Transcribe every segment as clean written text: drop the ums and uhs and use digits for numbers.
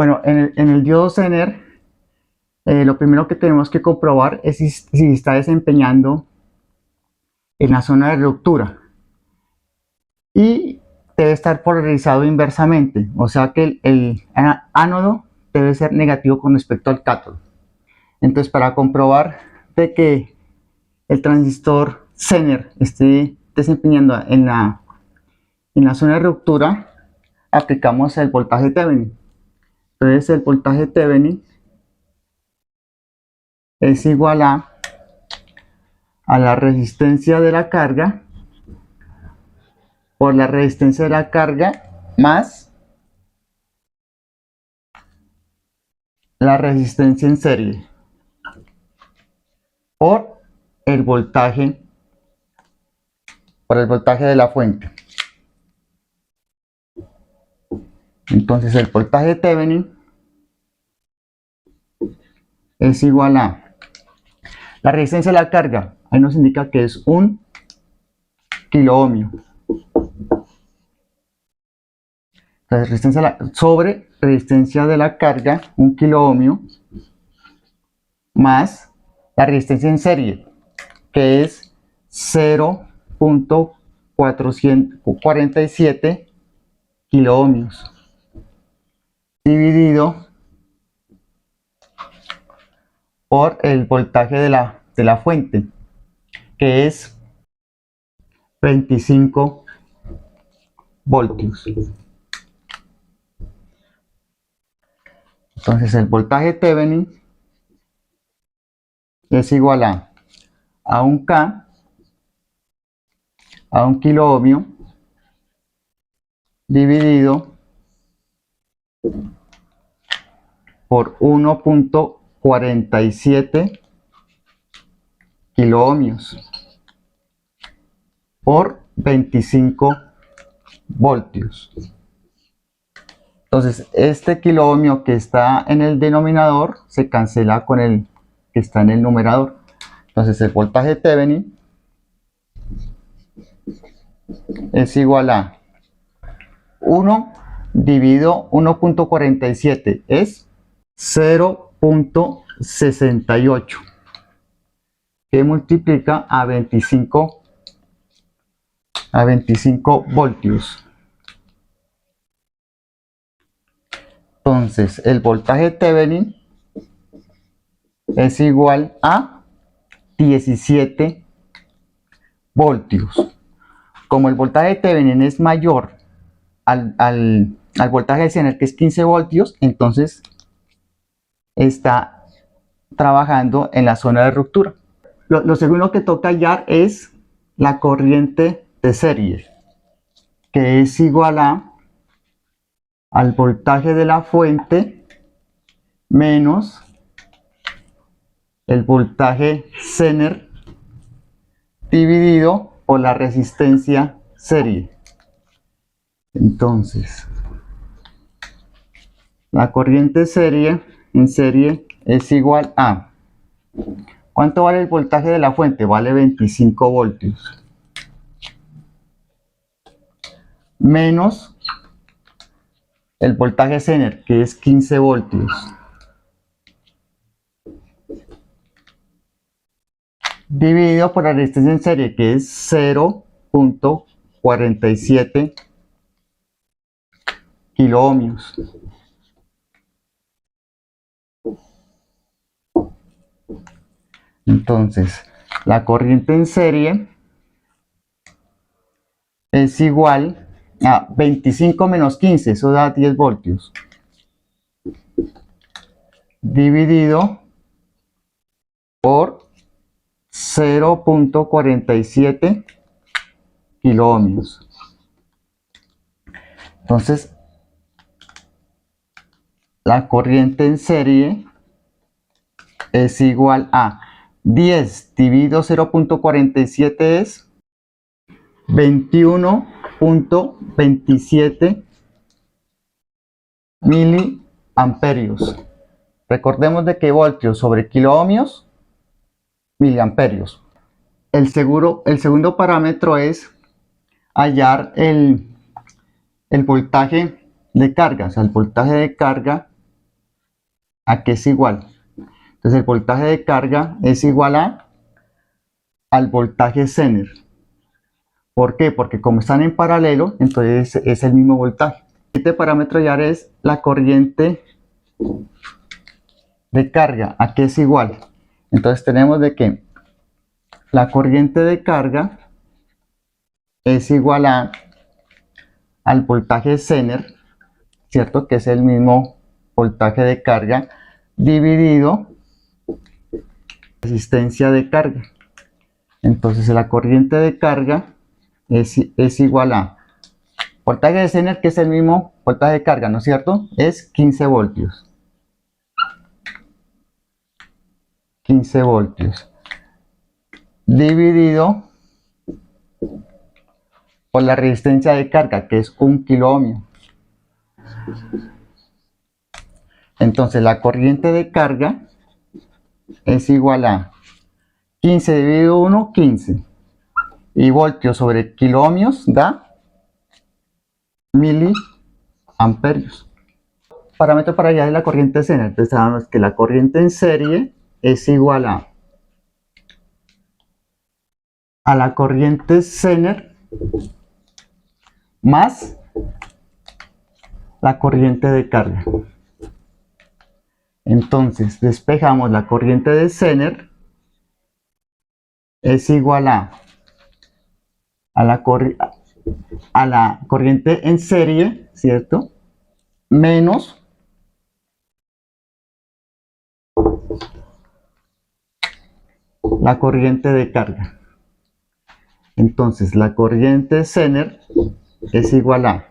Bueno, en el diodo Zener, lo primero que tenemos que comprobar es si está desempeñando en la zona de ruptura. Y debe estar polarizado inversamente, o sea que el ánodo debe ser negativo con respecto al cátodo. Entonces, para comprobar de que el transistor Zener esté desempeñando en la zona de ruptura, aplicamos el voltaje Thevenin. Entonces, el voltaje Thevenin es igual a la resistencia de la carga por la resistencia de la carga más la resistencia en serie por el voltaje de la fuente. Entonces el voltaje Thevenin es igual a la resistencia de la carga, ahí nos indica que es 1 kilo ohmio. La resistencia sobre resistencia de la carga, 1 kilo ohmio, más la resistencia en serie, que es 0.447 kilo ohmios, dividido por el voltaje de la fuente, que es 25 voltios. Entonces el voltaje Thevenin es igual a 1 K, a 1 kilo ohmio, dividido por 1.47 kilo ohmios por 25 voltios. Entonces, este kilo ohmio que está en el denominador se cancela con el que está en el numerador. Entonces, el voltaje Thevenin es igual a 1 dividido 1.47 es 0.68, que multiplica a 25 voltios. Entonces el voltaje Thevenin es igual a 17 voltios. Como el voltaje Thevenin es mayor al voltaje de Zener, que es 15 voltios, entonces está trabajando en la zona de ruptura. Lo segundo que toca hallar es la corriente de serie, que es igual al voltaje de la fuente menos el voltaje Zener dividido por la resistencia serie. Entonces, la corriente en serie es igual a, ¿cuánto vale el voltaje de la fuente? Vale 25 voltios. Menos el voltaje Zener, que es 15 voltios. Dividido por la resistencia en serie, que es 0.47 kilo ohmios. Entonces, la corriente en serie es igual a 25 menos 15, eso da 10 voltios, dividido por 0.47 kilo ohmios. Entonces, la corriente en serie es igual a 10 dividido 0.47 es 21.27 miliamperios. Recordemos de que voltios sobre kilo ohmios, miliamperios. El segundo parámetro es hallar el voltaje de carga. O sea, el voltaje de carga ¿A qué es igual? Entonces el voltaje de carga es igual al voltaje Zener. ¿Por qué? Porque como están en paralelo, entonces es el mismo voltaje. Este parámetro ya es la corriente de carga. ¿A qué es igual? Entonces tenemos de que la corriente de carga es igual al voltaje Zener, ¿cierto? Que es el mismo voltaje de carga dividido resistencia de carga. Entonces la corriente de carga es igual a voltaje de Zener, que es el mismo voltaje de carga, ¿no es cierto? Es 15 voltios. 15 voltios dividido por la resistencia de carga, que es 1 kilo ohmio. Entonces la corriente de carga es igual a 15 dividido 1, 15. Y voltios sobre kilo ohmios da miliamperios. Parámetro para allá de la corriente Zener. Entonces sabemos que la corriente en serie es igual a la corriente Zener más la corriente de carga. Entonces despejamos la corriente de Zener, es igual a la corriente en serie, ¿cierto? Menos la corriente de carga. Entonces la corriente Zener es igual a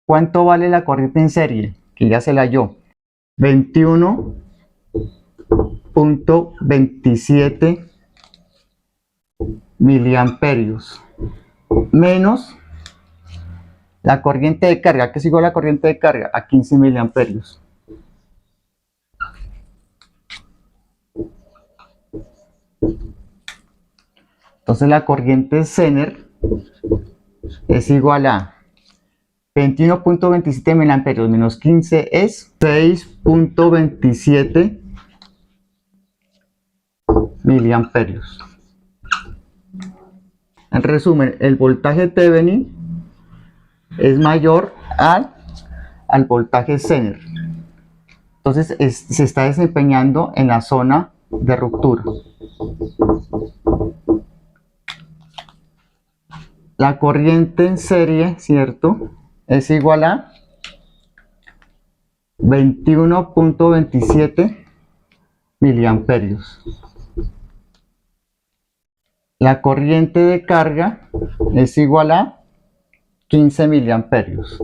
¿cuánto vale la corriente en serie? Que ya se la halló. 21.27 miliamperios menos la corriente de carga, que es igual a la corriente de carga, a 15 miliamperios. Entonces la corriente Zener es igual a 21.27 miliamperios menos 15 es 6.27 miliamperios. En resumen, el voltaje Thevenin es mayor al voltaje Zener. Entonces se está desempeñando en la zona de ruptura. La corriente en serie, ¿cierto? Es igual a 21.27 miliamperios. La corriente de carga es igual a 15 miliamperios.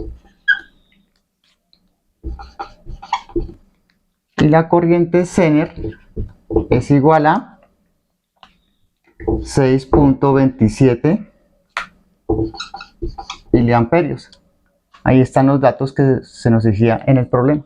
Y la corriente Zener es igual a 6.27 miliamperios. Ahí están los datos que se nos decía en el problema.